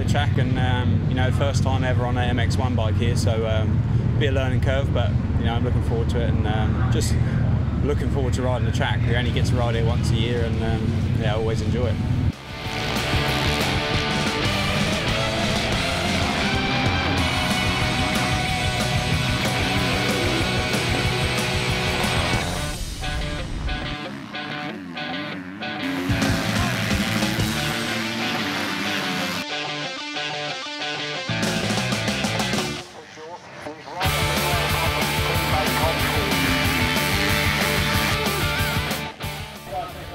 track, and you know, first time ever on an MX1 bike here, so be a learning curve, but you know, I'm looking forward to it, and just looking forward to riding the track. We only get to ride it once a year, and yeah, I always enjoy it.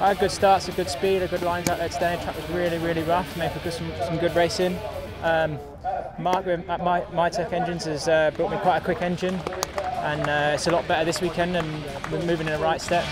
I had good starts, a good speed, a good lines out there today. The track was really, really rough, made for some good racing. Mark with MyTech Engines has brought me quite a quick engine, and it's a lot better this weekend, and we're moving in the right step.